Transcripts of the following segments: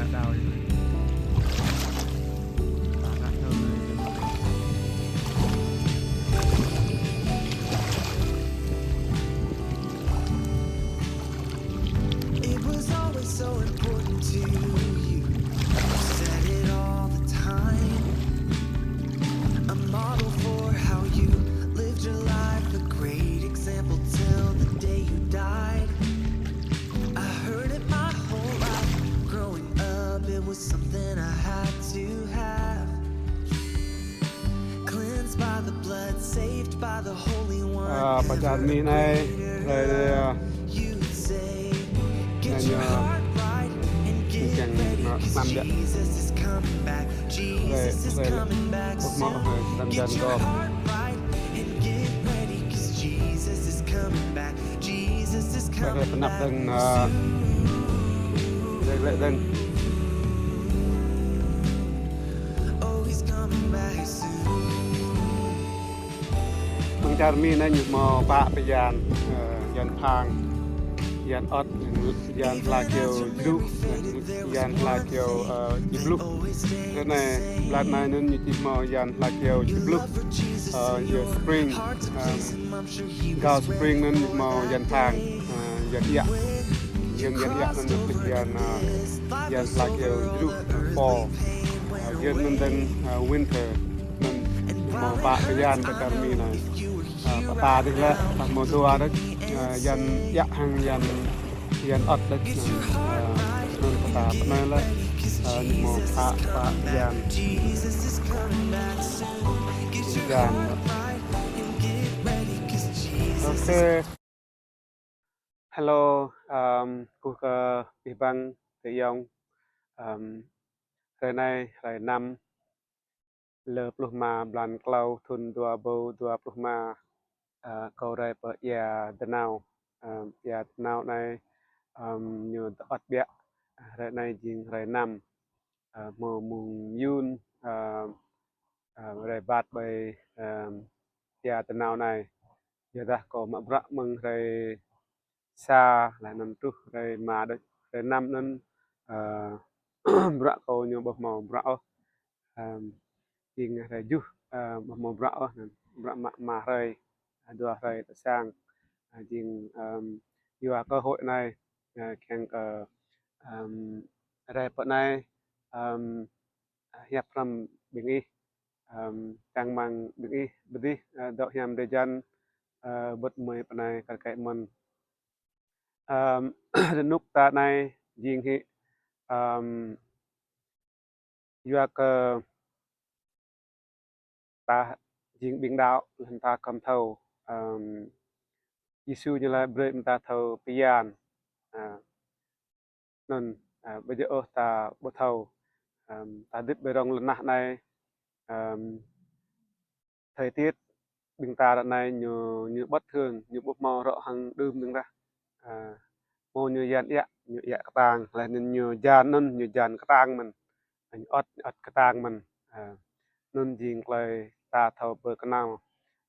าดาวอยู่เลยปาระเท่าเลย It was always so important to you. You said it all the time. A model for how you lived your life, a great example till the day you died. I heard it my whole life. Growing up, it was something I had to have. Cleansed by the blood, saved by the Holy One. ประจานมีในเลย You'd say, get your heart right and get ready, 'cause Jesus is coming back. Jesus is coming back soon. Get your heart right and get ready, 'cause Jesus is coming back. Jesus is ก็ได้ coming นับ back ถึง soon. เล็กๆนึง Oh, he's coming back soon. บางจารมีในหยุดมอปะไปยานยันพางยานออดยานปลาเกียวดุยานปลาเกียวจิบลุกและในปลาดนายนั้นอยู่ที่มอยานปลาเกียวจิบลุกอยู่สปริงกาวสปริงนั้นมอยันพางยันยะยังยันยะนั้นเป็นยันปลาเกียวจิบลุกฟอร์ยันนั้นเป็นวินเทอร์นั้นมอปะไปยานประจารมีในปะตาดึกแล้วปักโมตัวดึกยันยะหังยันอดดึกนั่นปะตาปะนั่นแล้วนิโมปะยันยันโอเคฮัลโหลกูก็ปีบังเตยองrồi nay lại năm lơ pluma blan clau thun dua bo dua pluma câu rai per ya danau ya danau này như ọt bẹ rồi nay jing rồi năm mùa mùng yun rồi bát bay ya danau này giờ ta có mà bra mừng rồi xa lại năm trước rồi mà đấy rồi năm nên bra ko nyo bơ màu bra jing rồi ju bơ màu bra mà rồi đua rồi ta sang jing vừa cơ hội này khen cờ rồi bữa nay hiệp làm bình y tăng mang bình y bữa đi đậu hiểm để dân bớt mười bữa này cả cái mình nút ta này jing hi vừa cơ ta jing bình đạo lần ta cầm thầu Giêsu như là bơi ta thầu pian nên bây giờ ta bắt thầu ta đứt bê rong lần nãy này thời tiết bình ta đoạn này như bất thường như bốc màu rõ hàng đơm đứng ra mô như dàn như cái tàng là nên như dàn cái tàng mình ọt cái tàng mình nên dình lại ta thầu bờ cái nào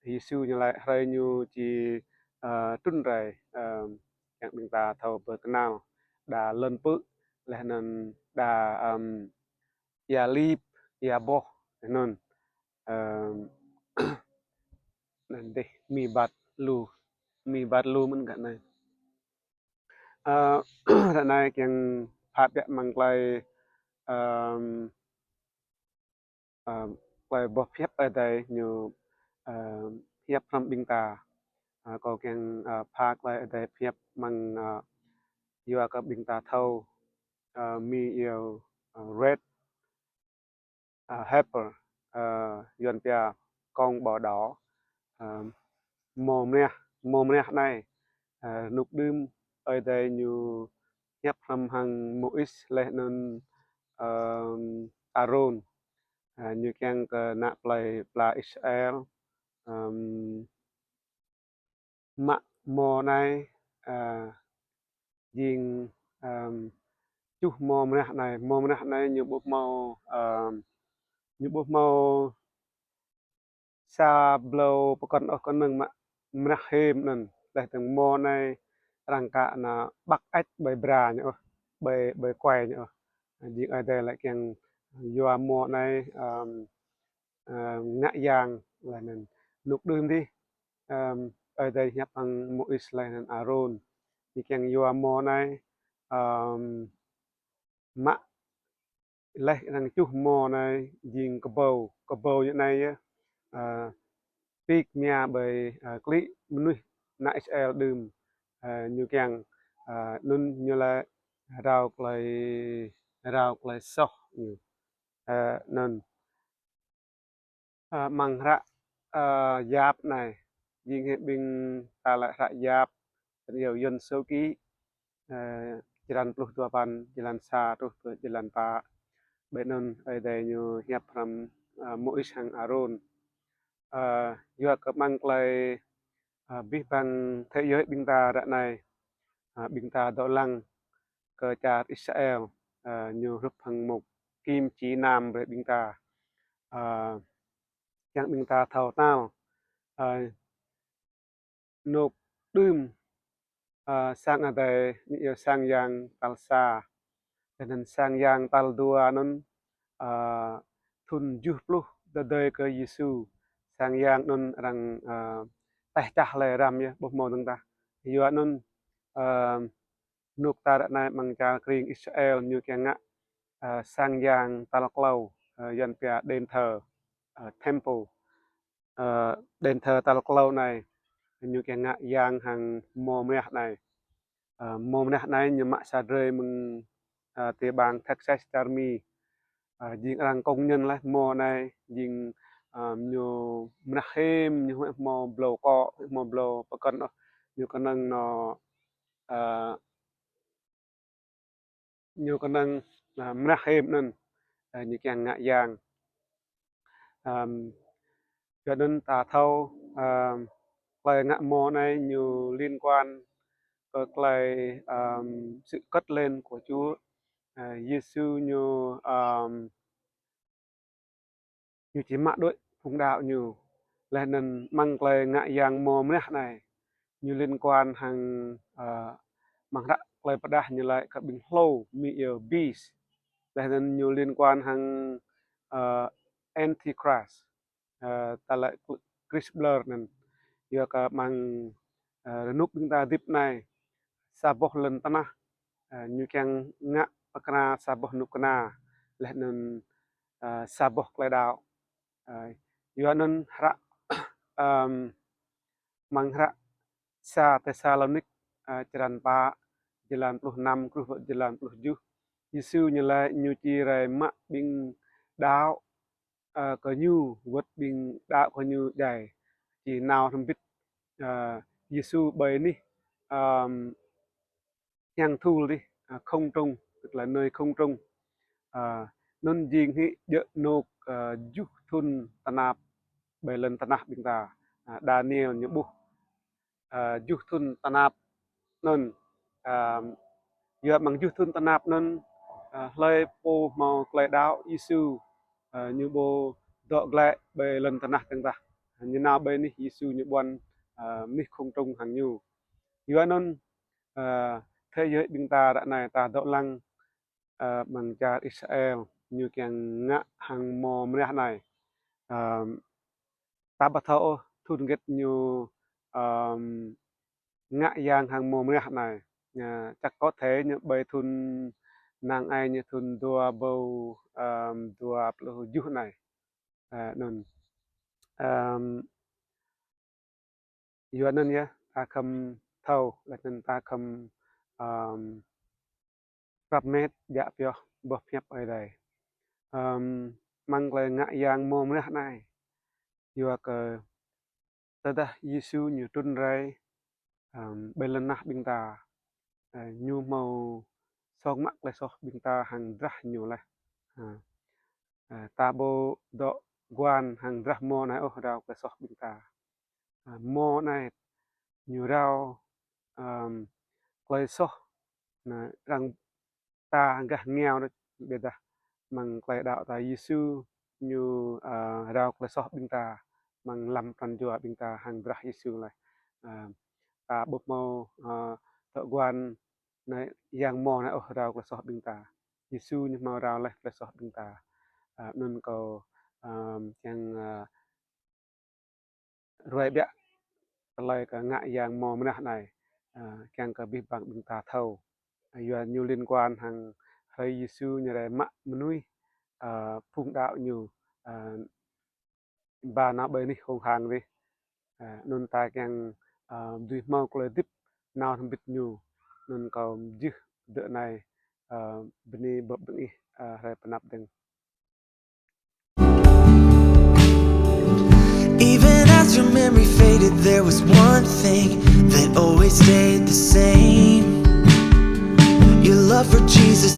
Giêsu như lại hơi như chỉ trun rồiอย่างbình ta thầu bờ cái nào đã lần bự là nên đã ya lip ya bo nên nên đi mi bát lu mình cái này cái này kiêng phát bẹ mang lại lại bo phép ở đây như phép from bình ta có kiêng phát lại ở đây phép mang vừa các bình ta thâu mi yêu red pepper yuan pia con bò đỏ mồm nè này nục đêm ở đây như nhấp hầm hàng Mois lên nên Aaron như kiêng nạ play pla Israel mạ mò này jing chu mồm nè này như bột màu sa blow pokon con nâng mà hem nên lại từng mò này răng cả là bắc ách bầy bra nhở bầy quay nhở ยิงai đây lại keng yua mo này ngạ yang là nên nục đơm đi ai đây nhập bằng Mois là nên Aaron thì keng yua mo này mạ lấy năng chú mo nàyยิงกระเบาnhư này peak mia bởi clipមនុស្សណា XL ดื่มnhư keng nun như là rau clay soh như nun mang ra giáp nàyยิงให้บิงตาละระยาบเดียวยนโซกีjalan puluh dua pan jalan sa terus jalan pa benon ai dai nyu hiap from Mois hang Aaron yua ka mang clay bih bang thế giới bing ta đã này bing ta đo lăng cơ cha Israel nyu rup hang mục kim chỉ nam về bing ta yang bing ta thao tao nộp đơm sang ada ni sang yang talsa dan sang yang tal dua non thun 70 đời ke Yesu sang yang non rang teh cah le ram ya boh mo tang ta yo non nuk ta da nai mang cha kring Israel như keng ngạ sang yang tal klau yan pia đền thờ temple đền thờ tal klau này như keng ngạ yang hang mo meh này mo meh này như mạ sa rơi mừng tie bang Texas Armyยิงรังกงnhân lah mo nàyยิงnhư Menachem như mo blow ko mo blow pakan như kanang no như kanang Menachem nên như keng ngạ yang cho nên ta thâu lời ngạ mo này như liên quan tới lời sự cất lên của Chúa Giêsu như như chỉ mạ đội phụng đạo như là nên mang lời ngạ yang mo này như liên quan hàng mang ra lời bắt đah như lại các bình flow mi beast là nên như liên quan hàng antichrist ta lại Chris Blur nên giờ cả mang núp chúng ta dip này saboh lên tanah như keng ngạ pakna saboh nukna là nên saboh klai đạo yo nên ra mang ra sa Thessalonik jalan pa jalan 56 kruh jalan 7 Yesu như là như chi rai mạ bing đạo có như vật bing đạo có như dài chỉ nào thầm biết Giêsu bày ni yang thu đi không trung tức là nơi không trung non jing hi de nok ju thun tanap bày lên tanah bing ta Daniel như bu ju thun tanap non giờ bằng ju thun tanap non lay po mau klai đạo Giêsu như bo dọ glẹ bày lên tanah tang ta như nào bày ni Giêsu như bon mi không trung hàng như giờ non thế giới bing ta đã này ta đọ lăng bằng cha Israel như keng ngạ hàng mo meh này ta bắt thâu thun get như ngạ yang hàng mo meh này chắc có thể như bày thun nàng ai như thun dua bầu dua puluh juh này non yo nên ya ta cầm thâu là nên ta cầmรับเมตรยะเปียวบ่เพียบไอ้ใดmang lời ngạ yang mo meh này yo ke tada Giêsu như trun rai bên lên nah bing ta nyu mau song mak le soh bing ta hang drah nyu le ta bo do guan hang drah mo này oh rau le soh bing ta mo này nyu rau le soh na rang ta gah nghèo đó biệt ta mang klai đạo ta Giêsu như rau le soh bing ta mang lam tan jua bing ta hang drah Giêsu lai ta bop mau thợ quan này yang mo này oh rau le soh bing ta Giêsu nhưng mà rào leh le soh bing ta nun ko yang ruai bia lai ka ngạ yang mo menah nai yang ka bih bang bing ta thau yuan nyu liên quan hàng hơi Giêsu như là mạ menui phung đạo nyu ba na bơi ni hong hang đi nun ta yang duy mau ko dip nào thầm bit nyu nun ko dư đỡ này beni bob ni rai penap deng Even as your memory faded, there was one thing that always stayed the same. Your love for Jesus